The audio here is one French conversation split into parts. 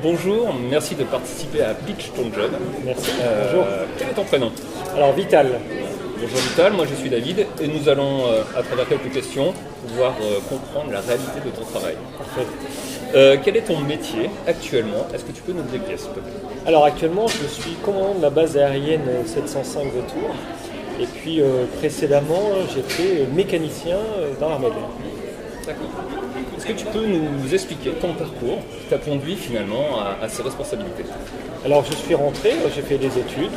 bonjour, merci de participer à Pitch ton job. Merci, bonjour. Quel est ton prénom? Alors Vital. Bonjour Vital, moi je suis David et nous allons, à travers quelques questions, pouvoir comprendre la réalité de ton travail. Parfait. Quel est ton métier actuellement? Est-ce que tu peux nous le décrire s'il te plaît? Alors actuellement, je suis commandant de la base aérienne 705 de Tours. Et puis précédemment, j'étais mécanicien dans l'armée de l'air. D'accord. Est-ce que tu peux nous expliquer ton parcours qui t'a conduit finalement à ces responsabilités? Alors je suis rentré, j'ai fait des études.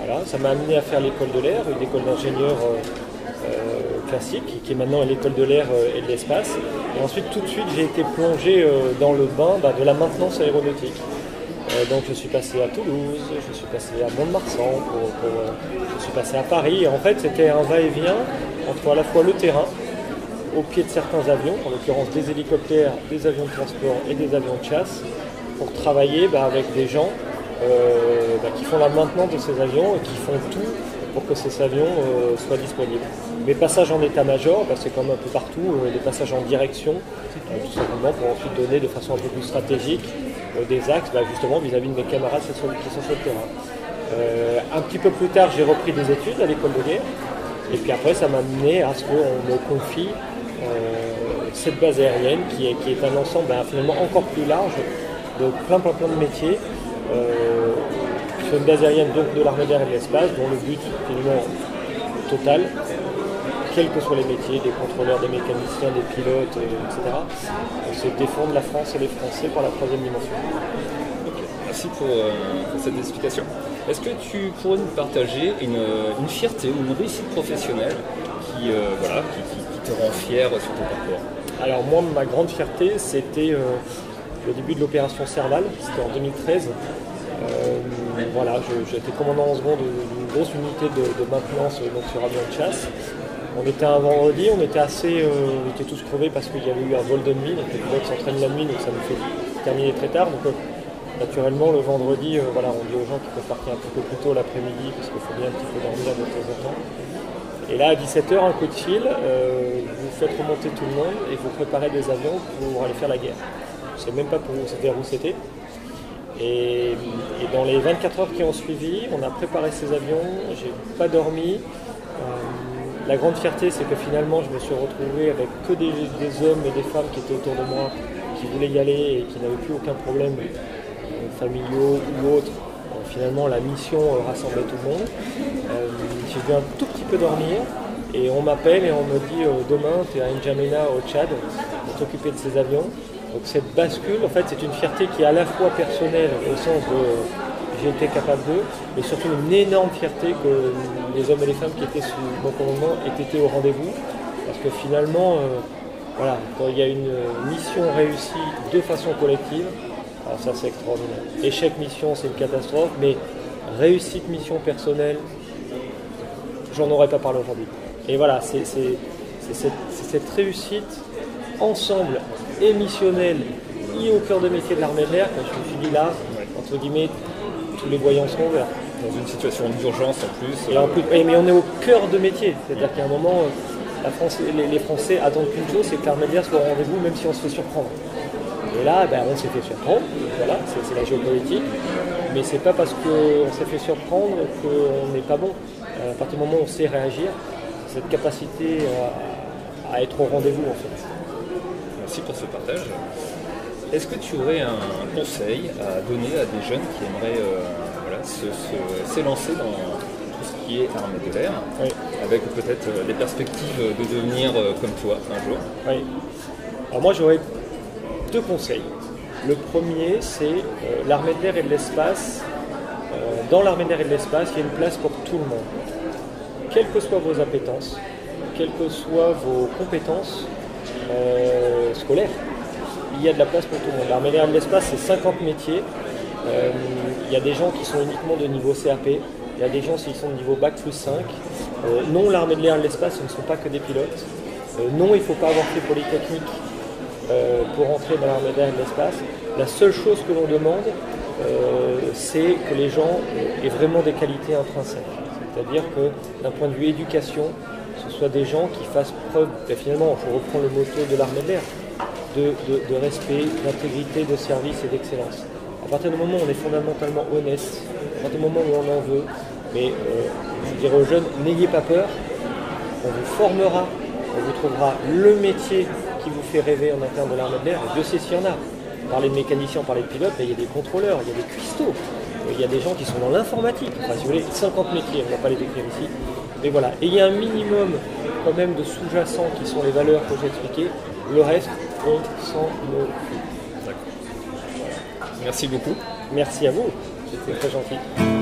Voilà, ça m'a amené à faire l'école de l'air, une école d'ingénieur classique, qui est maintenant l'école de l'air et de l'espace. Et ensuite, tout de suite, j'ai été plongé dans le bain de la maintenance aéronautique. Donc je suis passé à Toulouse, je suis passé à Mont-de-Marsan, je suis passé à Paris. Et en fait, c'était un va-et-vient entre à la fois le terrain, au pied de certains avions, en l'occurrence des hélicoptères, des avions de transport et des avions de chasse, pour travailler avec des gens qui font la maintenance de ces avions et qui font tout pour que ces avions soient disponibles. Mes passages en état-major, c'est comme un peu partout, les passages en direction, tout simplement pour ensuite donner de façon un peu plus stratégique des axes justement vis-à-vis de mes camarades qui sont sur le terrain. Un petit peu plus tard, j'ai repris des études à l'école de guerre, et puis après ça m'a amené à ce qu'on me confie cette base aérienne qui est un ensemble finalement encore plus large de plein de métiers. C'est une base aérienne donc de l'armée de l'air et de l'espace dont le but finalement total, quels que soient les métiers, des contrôleurs, des mécaniciens, des pilotes, etc., c'est de défendre la France et les Français par la troisième dimension. Okay. Merci pour cette explication. Est-ce que tu pourrais nous partager une fierté ou une réussite professionnelle qui te rend fier sur ton parcours? Alors moi, ma grande fierté, c'était le début de l'opération Serval, c'était en 2013. J'étais commandant en seconde d'une grosse unité de maintenance sur avion de chasse. On était un vendredi, on était tous crevés parce qu'il y avait eu un vol de nuit, donc les pilotes s'entraînent la nuit, donc ça nous fait terminer très tard. Donc naturellement le vendredi, on dit aux gens qu'ils peuvent partir un petit peu plus tôt l'après-midi parce qu'il faut bien un petit peu dormir de temps en temps. Et là à 17h, un coup de fil, vous faites remonter tout le monde et vous préparez des avions pour aller faire la guerre. Je ne sais même pas vers où c'était. Et dans les 24 heures qui ont suivi, on a préparé ces avions, j'ai pas dormi. La grande fierté, c'est que finalement, je me suis retrouvé avec que des hommes et des femmes qui étaient autour de moi, qui voulaient y aller et qui n'avaient plus aucun problème, familiaux ou autres. Finalement, la mission rassemblait tout le monde. J'ai dû un tout petit peu dormir et on m'appelle et on me dit demain, tu es à N'Djamena au Tchad pour t'occuper de ces avions. Donc cette bascule, en fait, c'est une fierté qui est à la fois personnelle, au sens de j'ai été capable d'eux, mais surtout une énorme fierté que les hommes et les femmes qui étaient sous mon commandement aient été au rendez-vous. Parce que finalement, quand il y a une mission réussie de façon collective, alors ça c'est extraordinaire. Échec mission, c'est une catastrophe, mais réussite mission personnelle, j'en aurais pas parlé aujourd'hui. Et voilà, c'est cette réussite ensemble émissionnel et au cœur de métier de l'armée de l'air, quand je me suis dit là, entre guillemets, tous les voyants sont ouverts. Dans une situation d'urgence en plus. Mais on est au cœur de métier, c'est-à-dire qu'à un moment, les Français attendent qu'une chose, c'est que l'armée de l'air soit au rendez-vous, même si on se fait surprendre. Et là, on s'est fait surprendre, voilà, c'est la géopolitique, mais c'est pas parce qu'on s'est fait surprendre qu'on n'est pas bon. À partir du moment où on sait réagir, cette capacité à être au rendez-vous en fait. Merci pour ce partage. Est-ce que tu aurais un conseil à donner à des jeunes qui aimeraient s'élancer dans tout ce qui est armée de l'air, avec peut-être des perspectives de devenir comme toi un jour? Oui. Alors moi j'aurais deux conseils. Le premier, c'est l'armée de l'air et de l'espace. Dans l'armée de l'air et de l'espace, il y a une place pour tout le monde. Quelles que soient vos appétences, quelles que soient vos compétences scolaires, il y a de la place pour tout le monde. L'armée de l'air et de l'espace, c'est 50 métiers. Il y a des gens qui sont uniquement de niveau CAP, il y a des gens qui sont de niveau Bac plus 5. Non, l'armée de l'air et de l'espace, ce ne sont pas que des pilotes. Non, il ne faut pas avoir fait Polytechnique pour entrer dans l'armée de l'air et de l'espace. La seule chose que l'on demande, c'est que les gens aient vraiment des qualités intrinsèques. C'est-à-dire que d'un point de vue éducation, ce soit des gens qui fassent preuve, finalement, je reprends le motto de l'armée de l'air, de respect, d'intégrité, de service et d'excellence. À partir du moment où on est fondamentalement honnête, à partir du moment où on en veut, mais je dirais aux jeunes, n'ayez pas peur, on vous formera, on vous trouvera le métier qui vous fait rêver en interne de l'armée de l'air, et Dieu sait s'il y en a. Parler de mécaniciens, parler de pilotes, il y a des contrôleurs, il y a des cuistots, il y a des gens qui sont dans l'informatique, enfin si vous voulez, 50 métiers, on ne va pas les décrire ici. Mais voilà, et il y a un minimum quand même de sous-jacents qui sont les valeurs que j'ai expliquées, le reste, on s'en occupe. D'accord. Merci beaucoup. Merci à vous, c'était très gentil.